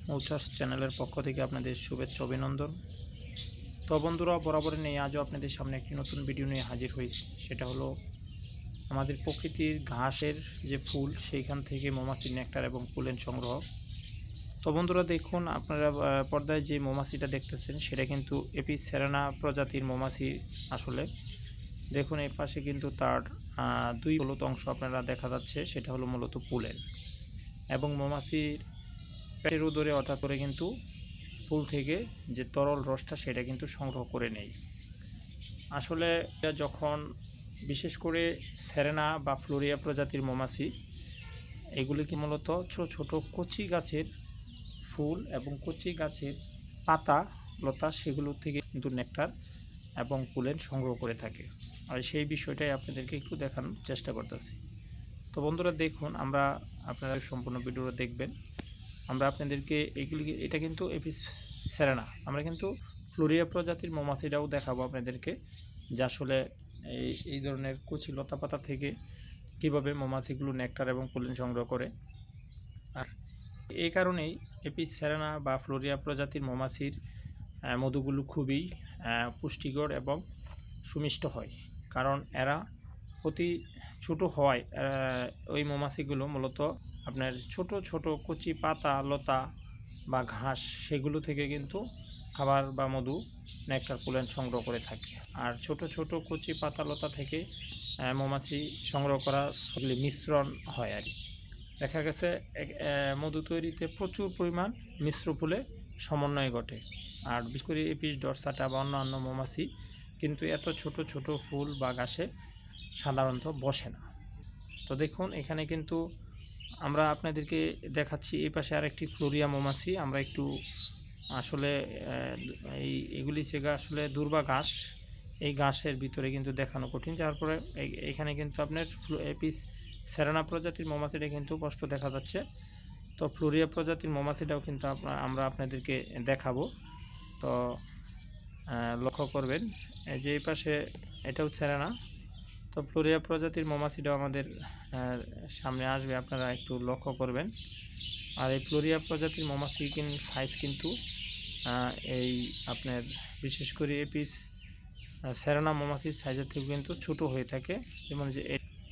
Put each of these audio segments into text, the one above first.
মৌচাষ চ্যানেলের পক্ষ থেকে আপনাদের শুভেচ্ছা অভিনন্দন। তো বন্ধুরা, বরাবর নিয়ে আজও আপনাদের সামনে একটি নতুন ভিডিও নিয়ে হাজির হয়েছি। সেটা হলো আমাদের প্রকৃতির ঘাসের যে ফুল, সেইখান থেকে মৌমাছির নেকটার এবং পোলেন সংগ্রহ। তো বন্ধুরা দেখুন, আপনারা পর্দায় যে মৌমাছিটা দেখতেছেন সেটা কিন্তু এপিস সেরানা প্রজাতির মৌমাছি। আসলে দেখুন এই পাশে কিন্তু তার দুই হলুদ অংশ আপনারা দেখা যাচ্ছে, সেটা হলো মূলত পোলেন। এবং মৌমাছির পেটের উদরে অর্থাৎ করে কিন্তু ফুল থেকে যে তরল রসটা সেটা কিন্তু সংগ্রহ করে নেয়। আসলে যখন বিশেষ করে সেরেনা বা ফ্লোরিয়া প্রজাতির মৌমাছি, এগুলি কি মূলত ছোট ছোট কচি গাছের ফুল এবং কচি গাছের পাতা লতা, সেগুলো থেকে কিন্তু নেকটার এবং পোলেন সংগ্রহ করে থাকে। আর সেই বিষয়টাই আপনাদেরকে একটু দেখানোর চেষ্টা করতেছি। তো বন্ধুরা দেখুন, আপনারা সম্পূর্ণ ভিডিওটা দেখবেন। আমরা আপনাদেরকে এটা কিন্তু এপিস সেরানা, আমরা কিন্তু ফ্লোরিয়া প্রজাতির মৌমাছিটাও দেখাবো আপনাদেরকে, যে আসলে এই ধরনের কচি লতা পাতা থেকে কীভাবে মৌমাছিগুলো নেকটার এবং পোলেন সংগ্রহ করে। আর এই কারণেই এপিস সেরানা বা ফ্লোরিয়া প্রজাতির মৌমাছির মধুগুলো খুবই পুষ্টিকর এবং সুমিষ্ট হয়। কারণ এরা অতি ছোট হওয়ায় ওই মৌমাছিগুলো মূলত আপনার ছোট ছোট কচি পাতা লতা বা ঘাস, সেগুলো থেকে কিন্তু খাবার বা মধু নেকটার পোলেন সংগ্রহ করে থাকে। আর ছোট ছোট কচি পাতা লতা থেকে মৌমাছি সংগ্রহ করার মিশ্রণ হয়। আর দেখা গেছে মধু তৈরিতে প্রচুর পরিমাণ মিশ্র ফুলে সমন্বয় ঘটে। আর বিশেষ করে এপিস ডরসাটা বা অন্যান্য মৌমাছি কিন্তু এত ছোট ছোট ফুল বা গাছে সাধারণত বসে না। তো দেখুন এখানে কিন্তু আমরা আপনাদেরকে দেখাচ্ছি এই পাশে আরেকটি ফ্লোরিয়া মৌমাছি। আমরা একটু আসলে এগুলি সেগা আসলে দুর্বা ঘাস, এই ঘাসের ভিতরে কিন্তু দেখানো কঠিন। যার পরে এখানে কিন্তু আপনার এপিস সেরানা প্রজাতির মৌমাছিটা কিন্তু স্পষ্ট দেখা যাচ্ছে। তো ফ্লোরিয়া প্রজাতির মৌমাছিটাও কিন্তু আমরা আপনাদেরকে দেখাবো। তো লক্ষ্য করবেন এই যে এই পাশে এটাও সেরানা। তো ফ্লোরিয়া প্রজাতির মৌমাছিটাও আমাদের সামনে আসবে, আপনারা একটু লক্ষ্য করবেন। আর এই ফ্লোরিয়া প্রজাতির মৌমাছি সাইজ কিন্তু এই আপনার বিশেষ করে এপিস সেরানা মৌমাছির সাইজের থেকে কিন্তু ছোট হয়ে থাকে। যেমন যে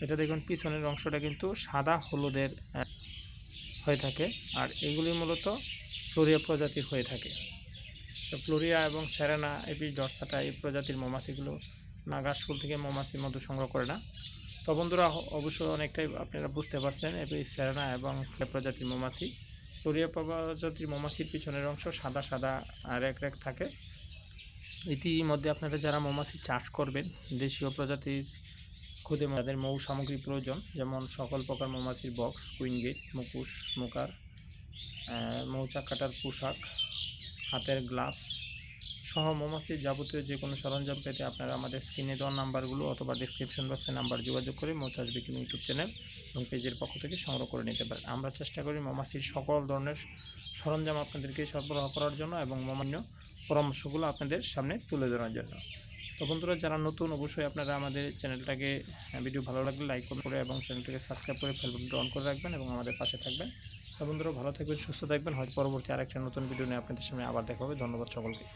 এটা দেখুন পিছনের অংশটা কিন্তু সাদা হলুদের হয়ে থাকে। আর এগুলি মূলত ফ্লোরিয়া প্রজাতির হয়ে থাকে। তো ফ্লোরিয়া এবং সেরানা এপিস ডরসাটা এই প্রজাতির মৌমাছিগুলো ঘাস ফুল থেকে মৌমাছির মধু সংগ্রহ করে না। তো বন্ধুরা অবশ্যই অনেকটাই আপনারা বুঝতে পারছেন এপিস সেরানা এবং প্রজাতির মৌমাছি। ফ্লোরিয়া প্রজাতির মৌমাছির পিছনের অংশ সাদা সাদা রেক রেক থাকে। ইতিমধ্যে আপনারা যারা মৌমাছি চাষ করবেন, দেশীয় প্রজাতির খুদে তাদের মৌ সামগ্রী প্রয়োজন, যেমন সকল প্রকার মৌমাছির বক্স, কুইন গেট, মুখোশ, স্মোকার, মৌচাক কাটার পোশাক, হাতের গ্লাভস সহ মৌমাছির যাবতীয় যে কোনো সরঞ্জাম পেতে আপনারা আমাদের স্ক্রিনে দেওয়া নাম্বারগুলো অথবা ডিসক্রিপশন বক্সে নাম্বার যোগাযোগ করে মৌচাষ বিক্রি ইউটিউব চ্যানেল এবং পেজের পক্ষ থেকে সংগ্রহ করে নিতে পারেন। আমরা চেষ্টা করি মৌমাছির সকল ধরনের সরঞ্জাম আপনাদেরকে সরবরাহ করার জন্য এবং মৌমান্য পরামর্শগুলো আপনাদের সামনে তুলে ধরার জন্য। তো বন্ধুরা যারা নতুন, অবশ্যই আপনারা আমাদের চ্যানেলটাকে ভিডিও ভালো লাগলে লাইক করে এবং চ্যানেলটাকে সাবস্ক্রাইব করে বেল বাটনটা অন করে রাখবেন এবং আমাদের পাশে থাকবেন। তো বন্ধুরা ভালো থাকবেন, সুস্থ থাকবেন। হয়তো পরবর্তী আরেকটা নতুন ভিডিও নিয়ে আপনাদের সামনে আবার দেখা হবে। ধন্যবাদ সকলকে।